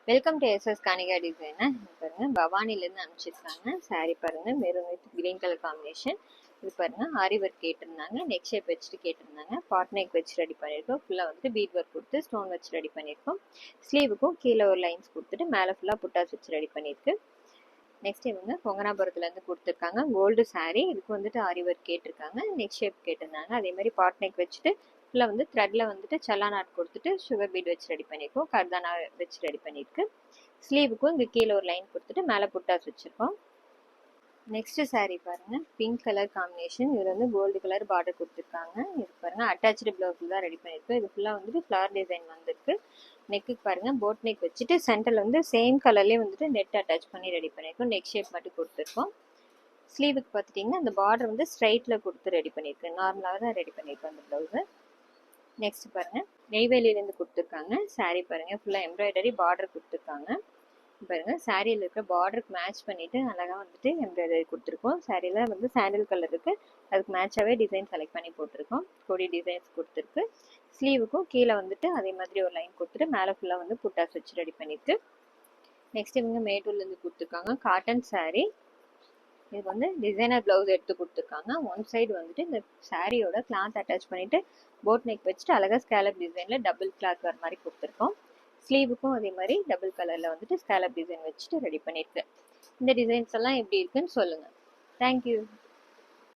Welcome to SS Kanika designer. பாருங்க பவானிலேருந்து அனுப்பிச்சிருக்காங்க. சாரீ பாருங்க maroon with green colour combination. இது பாருங்க ஆரி ஒர்க் கேட்டிருந்தாங்க, நெக் ஷேப் வச்சுட்டு கேட்டிருந்தாங்க. பாட் நெக் வச்சு ரெடி பண்ணியிருக்கோம். ஃபுல்லாக வந்துட்டு பீட் ஒர்க் கொடுத்து ஸ்டோன் வச்சு ரெடி பண்ணியிருக்கோம். ஸ்லீவுக்கும் கீழே ஒரு லைன்ஸ் கொடுத்துட்டு மேலே ஃபுல்லாக புட்டாஸ் வச்சு ரெடி பண்ணியிருக்கு. நெக்ஸ்ட் இவங்க கொங்கனாபுரத்துலேருந்து கொடுத்துருக்காங்க கோல்டு சாரீ. இதுக்கு வந்துட்டு ஆரி ஒர்க் கேட்டிருக்காங்க, நெக் ஷேப் கேட்டிருந்தாங்க. அதே மாதிரி பாட் நெக் வச்சுட்டு ஃபுல்லாக வந்து த்ரெட்டில் வந்துட்டு சல்லானாட் கொடுத்துட்டு சுகர் பீட் வச்சு ரெடி பண்ணியிருக்கோம். கர்தானா வச்சு ரெடி பண்ணியிருக்கு. ஸ்லீவுக்கும் இங்கே கீழே ஒரு லைன் கொடுத்துட்டு மேலே புட்டாஸ் வச்சுருக்கோம். நெக்ஸ்ட் சாரீ பாருங்க பிங்க் கலர் காம்பினேஷன். இதில் வந்து கோல்டு கலர் பார்டர் கொடுத்துருக்காங்க. இது பாருங்க அட்டாச்சு பிளவுஸ் தான் ரெடி பண்ணியிருக்கோம். இது ஃபுல்லாக வந்துட்டு ஃப்ளவர் டிசைன் வந்திருக்கு. நெக்குக்கு பாருங்க போட் நெக் வச்சுட்டு சென்டரில் வந்து சேம் கலர்லேயே வந்துட்டு நெட் அட்டாச் பண்ணி ரெடி பண்ணியிருக்கோம். நெக் ஷேப் மட்டும் கொடுத்துருக்கோம். ஸ்லீவுக்கு பார்த்துட்டிங்கன்னா அந்த பார்டர் வந்து ஸ்ட்ரைட்டில் கொடுத்து ரெடி பண்ணியிருக்கேன். நார்மலாக தான் ரெடி பண்ணியிருக்கோம் அந்த ப்ளவுஸை. நெக்ஸ்ட் பாருங்க நெய்வேலியிலேருந்து கொடுத்துருக்காங்க. சாரீ பாருங்க ஃபுல்லாக எம்ப்ராய்டரி பார்டர் கொடுத்துருக்காங்க. பாருங்க சாரியில் இருக்க பார்டருக்கு மேட்ச் பண்ணிட்டு அழகாக வந்துட்டு எம்ப்ராய்டரி கொடுத்துருக்கோம். சாரியில் வந்து சாண்டில் கலர் இருக்கு, அதுக்கு மேட்சாகவே டிசைன் செலக்ட் பண்ணி போட்டிருக்கோம். கொடி டிசைன்ஸ் கொடுத்துருக்கு. ஸ்லீவுக்கும் கீழே வந்துட்டு அதே மாதிரி ஒரு லைன் கொடுத்துட்டு மேலே ஃபுல்லாக வந்து புட்டாஸ் வச்சு ரெடி பண்ணிட்டு. நெக்ஸ்ட் இவங்க மேட்டூர்லேருந்து கொடுத்துருக்காங்க காட்டன் சாரீ. இதுக்கு வந்து டிசைனர் பிளவுஸ் எடுத்து கொடுத்துருக்காங்க. ஒன் சைடு வந்துட்டு இந்த சாரியோட கிளாத் அட்டாச் பண்ணிட்டு போட் நெக் வச்சுட்டு அழகாக ஸ்கேலப் டிசைனில் டபுள் கிளாத் வர மாதிரி கொடுத்துருக்கோம். ஸ்லீவுக்கும் அதே மாதிரி டபுள் கலரில் வந்துட்டு ஸ்கேலப் டிசைன் வச்சுட்டு ரெடி பண்ணியிருக்கு. இந்த டிசைன்ஸ் எல்லாம் எப்படி இருக்குன்னு சொல்லுங்கள். தேங்க்யூ.